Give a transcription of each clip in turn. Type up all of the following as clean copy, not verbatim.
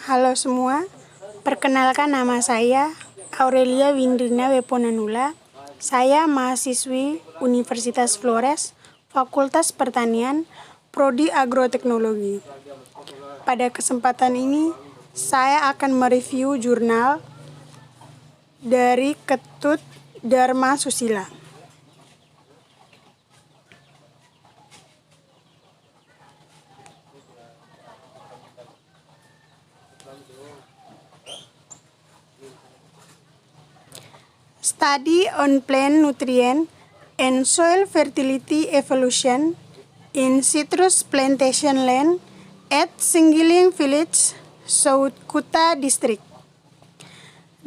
Halo semua, perkenalkan nama saya Aurelia Windrina Weponanula. Saya mahasiswi Universitas Flores, Fakultas Pertanian, Prodi Agroteknologi. Pada kesempatan ini, saya akan mereview jurnal dari Ketut Dharma Susila. Study on plant nutrient and soil fertility evolution in citrus plantation land at Singgiling Village, South Kuta District.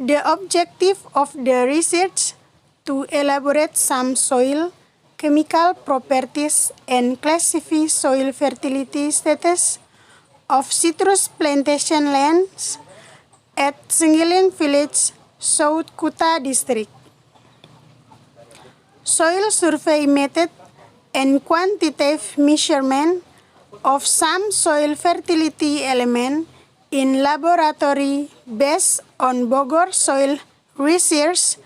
The objective of the research to elaborate some soil chemical properties and classify soil fertility status of citrus plantation lands at Singgiling Village, South Kuta District. Soil survey method and quantitative measurement of some soil fertility element in laboratory based on Bogor Soil Research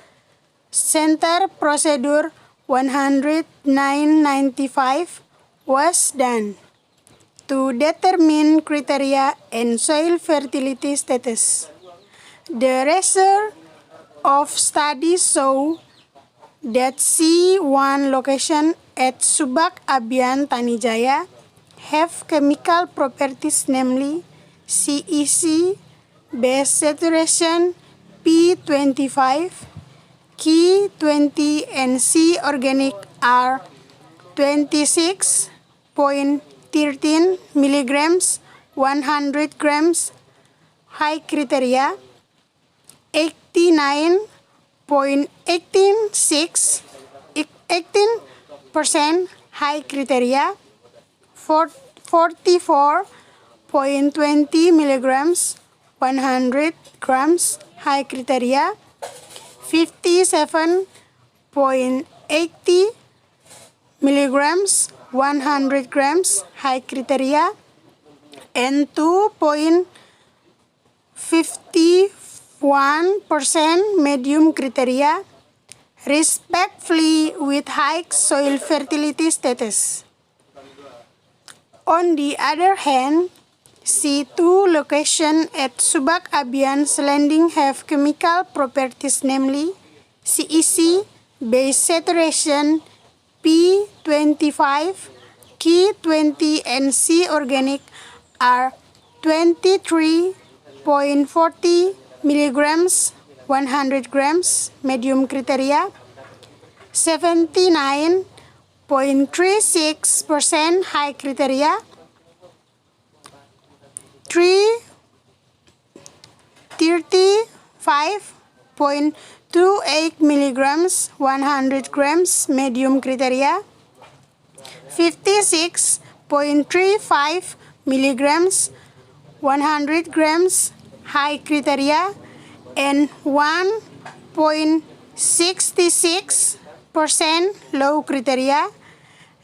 Center Procedure 10995 was done to determine criteria and soil fertility status. The result of study show that C1 location at Subak Abian Tanijaya have chemical properties, namely CEC, base saturation P25, K20 and C organic are 26.13 milligrams 100 grams, high criteria 18% high criteria, 44.20 milligrams 100 grams high criteria, 57.80 milligrams 100 grams high criteria, and 2.51% medium criteria, respectively with high soil fertility status. On the other hand, C2 location at Subak Abian's landing have chemical properties, namely CEC, base saturation P25, K20 and C organic are 23.40 milligrams 100 grams medium criteria, 79.36% high criteria, 35.28 milligrams 100 grams medium criteria, 56.35 milligrams 100 grams high criteria, and 1.66% low criteria,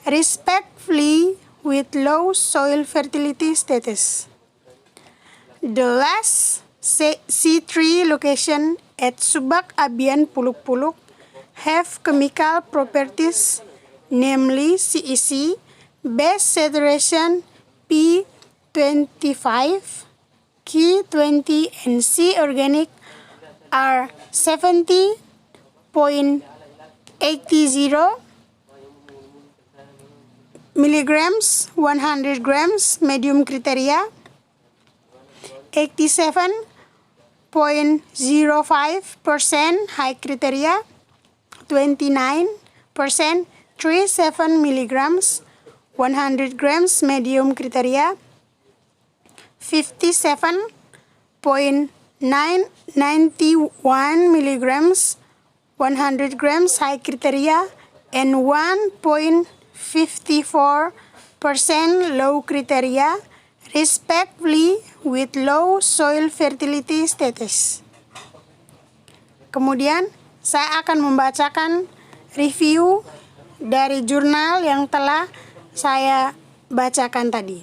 respectively with low soil fertility status. The last C3 location at Subak Abian Puluk Puluk have chemical properties, namely CEC, base saturation P25, K20 and C organic are 70.80 milligrams 100 grams medium criteria, 87.05% high criteria, 29% 37 milligrams 100 grams medium criteria, 57.91 milligrams 100 grams high criteria, and 1.54% low criteria, respectively with low soil fertility status. Kemudian saya akan membacakan review dari jurnal yang telah saya bacakan tadi.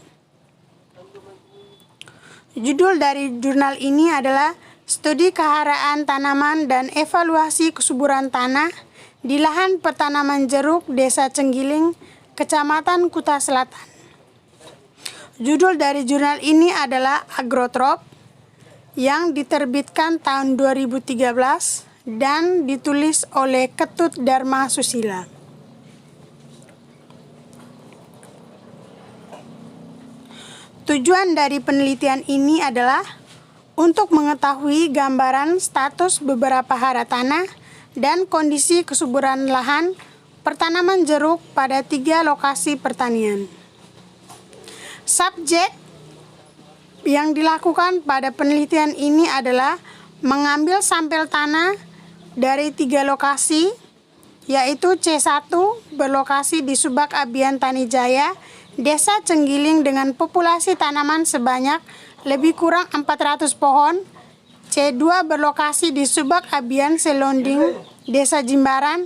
Judul dari jurnal ini adalah Studi Keharaan Tanaman dan Evaluasi Kesuburan Tanah di Lahan Pertanaman Jeruk, Desa Cenggiling, Kecamatan Kuta Selatan. Judul dari jurnal ini adalah Agrotrop yang diterbitkan tahun 2013 dan ditulis oleh Ketut Dharma Susila. Tujuan dari penelitian ini adalah untuk mengetahui gambaran status beberapa hara tanah dan kondisi kesuburan lahan pertanaman jeruk pada 3 lokasi pertanian. Subjek yang dilakukan pada penelitian ini adalah mengambil sampel tanah dari 3 lokasi, yaitu C1 berlokasi di Subak Abian Tanijaya, Desa Cenggiling dengan populasi tanaman sebanyak lebih kurang 400 pohon. C2 berlokasi di Subak Abian Selonding, Desa Jimbaran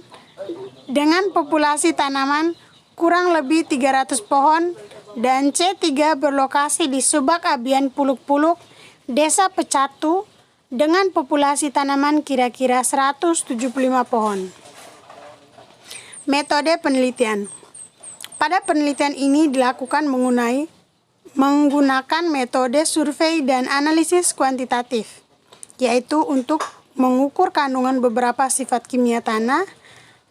dengan populasi tanaman kurang lebih 300 pohon. Dan C3 berlokasi di Subak Abian Puluk-Puluk, Desa Pecatu dengan populasi tanaman kira-kira 175 pohon. Metode penelitian. Pada penelitian ini dilakukan menggunakan metode survei dan analisis kuantitatif, yaitu untuk mengukur kandungan beberapa sifat kimia tanah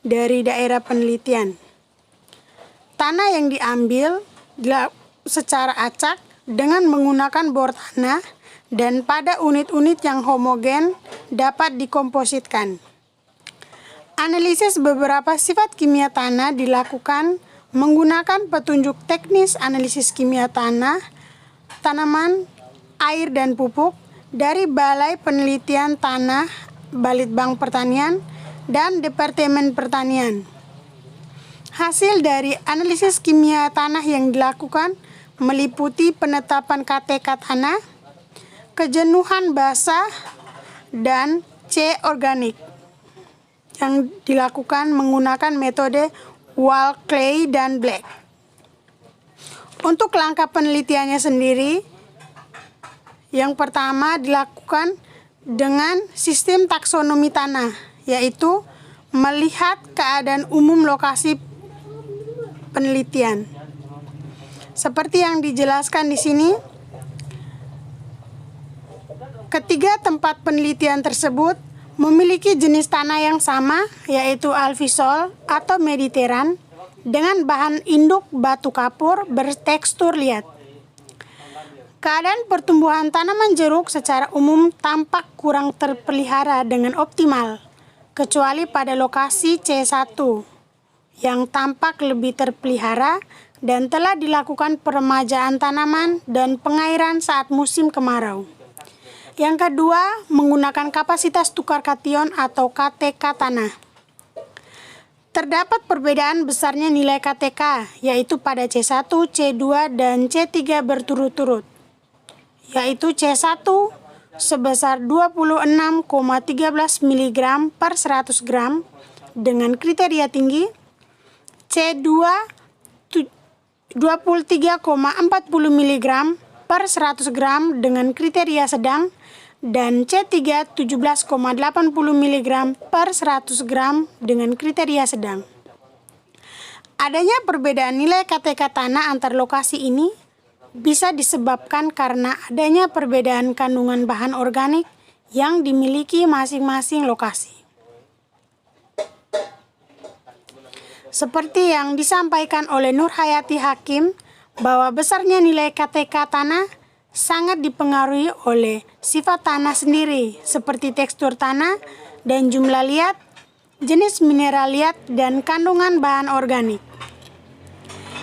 dari daerah penelitian. Tanah yang diambil secara acak dengan menggunakan bor tanah dan pada unit-unit yang homogen dapat dikompositkan. Analisis beberapa sifat kimia tanah dilakukan menggunakan petunjuk teknis analisis kimia tanah, tanaman, air, dan pupuk dari Balai Penelitian Tanah, Balitbang Pertanian, dan Departemen Pertanian. Hasil dari analisis kimia tanah yang dilakukan meliputi penetapan KTK tanah, kejenuhan basah, dan C organik yang dilakukan menggunakan metode wall clay dan black. Untuk langkah penelitiannya sendiri, yang pertama dilakukan dengan sistem taksonomi tanah, yaitu melihat keadaan umum lokasi penelitian. Seperti yang dijelaskan di sini, ketiga tempat penelitian tersebut memiliki jenis tanah yang sama, yaitu alfisol atau mediteran dengan bahan induk batu kapur bertekstur liat. Keadaan pertumbuhan tanaman jeruk secara umum tampak kurang terpelihara dengan optimal, kecuali pada lokasi C1 yang tampak lebih terpelihara dan telah dilakukan peremajaan tanaman dan pengairan saat musim kemarau. Yang kedua, menggunakan kapasitas tukar kation atau KTK tanah. Terdapat perbedaan besarnya nilai KTK, yaitu pada C1, C2, dan C3 berturut-turut, yaitu C1 sebesar 26,13 mg per 100 gram dengan kriteria tinggi, C2 23,40 mg per 100 gram dengan kriteria sedang, dan C3 17,80 mg per 100 gram dengan kriteria sedang. Adanya perbedaan nilai KTK tanah antar lokasi ini bisa disebabkan karena adanya perbedaan kandungan bahan organik yang dimiliki masing-masing lokasi. Seperti yang disampaikan oleh Nurhayati Hakim, bahwa besarnya nilai KTK tanah sangat dipengaruhi oleh sifat tanah sendiri, seperti tekstur tanah dan jumlah liat, jenis mineral liat, dan kandungan bahan organik.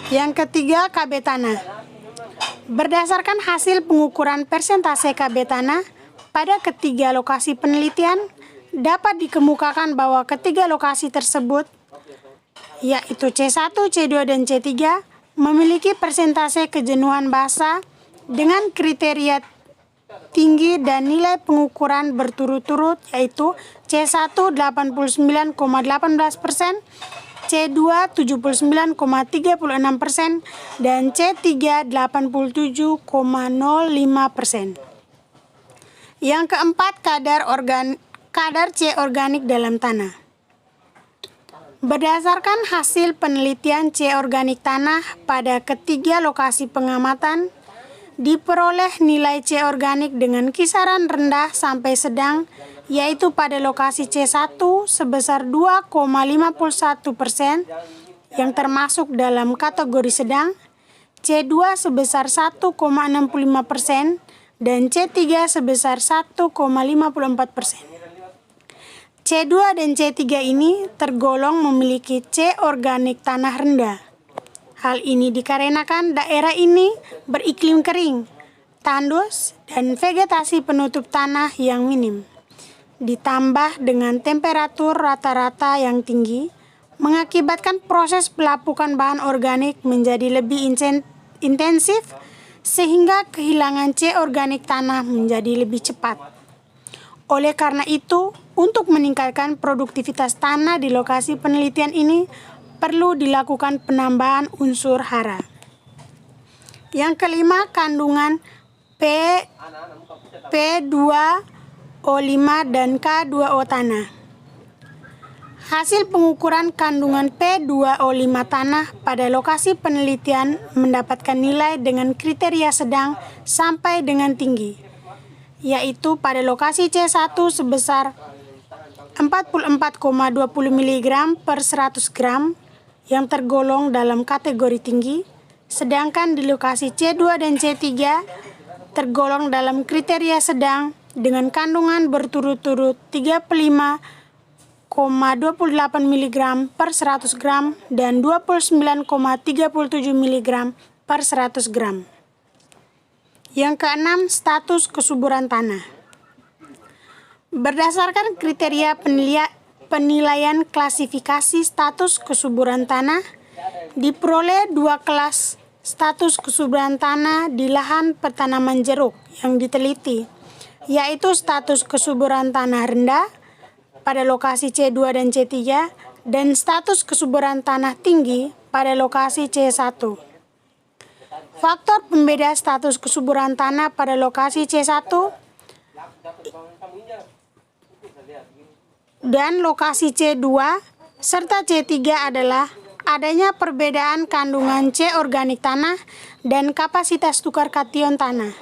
Yang ketiga, KB tanah. Berdasarkan hasil pengukuran persentase KB tanah pada ketiga lokasi penelitian, dapat dikemukakan bahwa ketiga lokasi tersebut, yaitu C1, C2, dan C3, memiliki persentase kejenuhan basah dengan kriteria tinggi dan nilai pengukuran berturut-turut, yaitu C1 89,18%, C2 79,36%, dan C3 87,05%. Yang keempat, kadar C organik dalam tanah. Berdasarkan hasil penelitian C organik tanah pada ketiga lokasi pengamatan, diperoleh nilai C organik dengan kisaran rendah sampai sedang, yaitu pada lokasi C1 sebesar 2,51% yang termasuk dalam kategori sedang, C2 sebesar 1,65%, dan C3 sebesar 1,54%. C2 dan C3 ini tergolong memiliki C organik tanah rendah. Hal ini dikarenakan daerah ini beriklim kering, tandus, dan vegetasi penutup tanah yang minim. Ditambah dengan temperatur rata-rata yang tinggi, mengakibatkan proses pelapukan bahan organik menjadi lebih intensif, sehingga kehilangan C organik tanah menjadi lebih cepat. Oleh karena itu, untuk meningkatkan produktivitas tanah di lokasi penelitian ini, perlu dilakukan penambahan unsur hara. Yang kelima, kandungan P2O5 dan K2O tanah. Hasil pengukuran kandungan P2O5 tanah pada lokasi penelitian mendapatkan nilai dengan kriteria sedang sampai dengan tinggi, yaitu pada lokasi C1 sebesar 44,20 mg per 100 gram yang tergolong dalam kategori tinggi, sedangkan di lokasi C2 dan C3 tergolong dalam kriteria sedang dengan kandungan berturut-turut 35,28 mg per 100 gram dan 29,37 mg per 100 gram. Yang keenam, status kesuburan tanah. Berdasarkan kriteria penilaian klasifikasi status kesuburan tanah, diperoleh dua kelas status kesuburan tanah di lahan pertanaman jeruk yang diteliti, yaitu status kesuburan tanah rendah pada lokasi C2 dan C3 dan status kesuburan tanah tinggi pada lokasi C1. Faktor pembeda status kesuburan tanah pada lokasi C1 dan lokasi C2 serta C3 adalah adanya perbedaan kandungan C organik tanah dan kapasitas tukar kation tanah.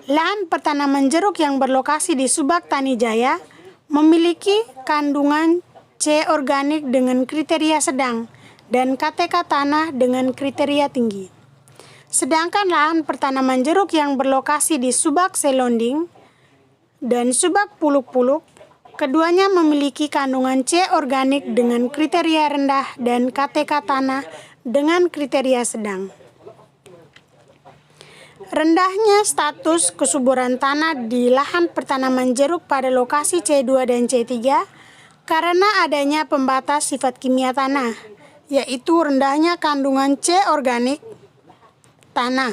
Lahan pertanaman jeruk yang berlokasi di Subak Tani Jaya memiliki kandungan C organik dengan kriteria sedang dan KTK tanah dengan kriteria tinggi. Sedangkan lahan pertanaman jeruk yang berlokasi di Subak Selonding dan Subak Puluk-Puluk, keduanya memiliki kandungan C organik dengan kriteria rendah dan KTK tanah dengan kriteria sedang. Rendahnya status kesuburan tanah di lahan pertanaman jeruk pada lokasi C2 dan C3 karena adanya pembatas sifat kimia tanah, yaitu rendahnya kandungan C organik tanah.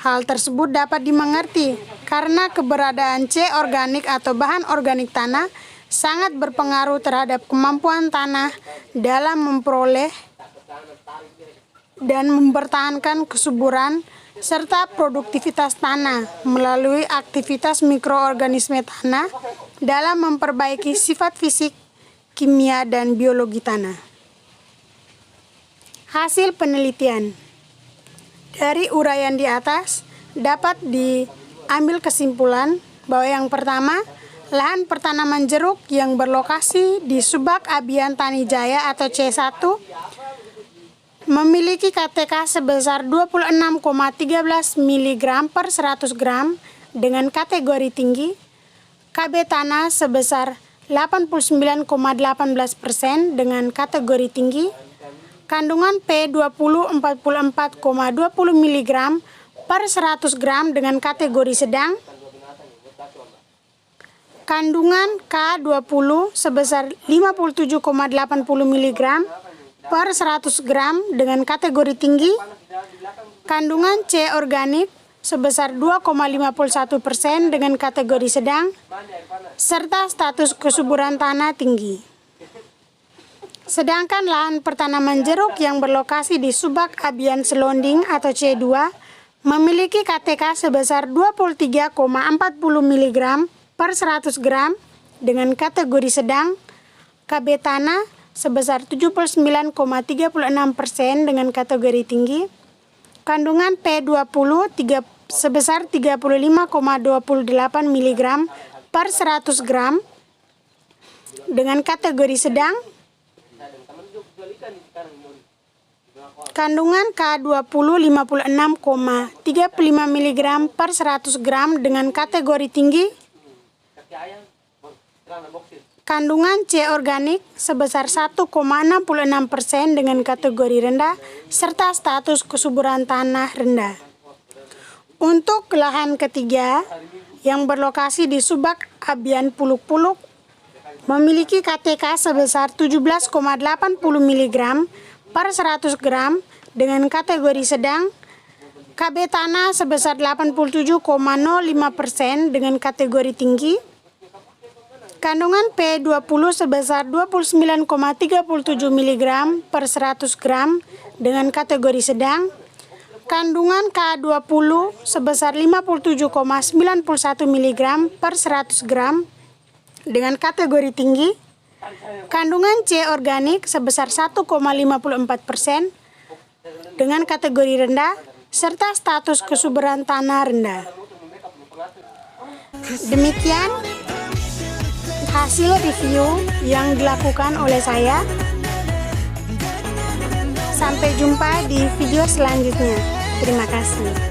Hal tersebut dapat dimengerti karena keberadaan C organik atau bahan organik tanah sangat berpengaruh terhadap kemampuan tanah dalam memperoleh dan mempertahankan kesuburan serta produktivitas tanah melalui aktivitas mikroorganisme tanah dalam memperbaiki sifat fisik, kimia, dan biologi tanah. Hasil penelitian. Dari uraian di atas, dapat diambil kesimpulan bahwa yang pertama, lahan pertanaman jeruk yang berlokasi di Subak Abian Tani Jaya atau C1 memiliki KTK sebesar 26,13 mg per 100 gram dengan kategori tinggi, KB tanah sebesar 89,18% dengan kategori tinggi, kandungan P20 44,20 mg per 100 gram dengan kategori sedang, kandungan K20 sebesar 57,80 mg per 100 gram dengan kategori tinggi, kandungan C organik sebesar 2,51% dengan kategori sedang, serta status kesuburan tanah tinggi. Sedangkan lahan pertanaman jeruk yang berlokasi di Subak Abian Selonding atau C2 memiliki KTK sebesar 23,40 mg per 100 gram dengan kategori sedang, KB tanah sebesar 79,36% dengan kategori tinggi, kandungan P20 sebesar 35,28 mg per 100 gram dengan kategori sedang, kandungan K20 56,35 mg per 100 gram dengan kategori tinggi, kandungan C organik sebesar 1,66% dengan kategori rendah, serta status kesuburan tanah rendah. Untuk lahan ketiga yang berlokasi di Subak Abian Puluk-Puluk memiliki KTK sebesar 17,80 mg per 100 gram dengan kategori sedang, KB tanah sebesar 87,05% dengan kategori tinggi, kandungan P20 sebesar 29,37 mg per 100 gram dengan kategori sedang, kandungan K20 sebesar 57,91 mg per 100 gram dengan kategori tinggi, kandungan C organik sebesar 1,54% dengan kategori rendah, serta status kesuburan tanah rendah. Demikian hasil review yang dilakukan oleh saya. Sampai jumpa di video selanjutnya. Terima kasih.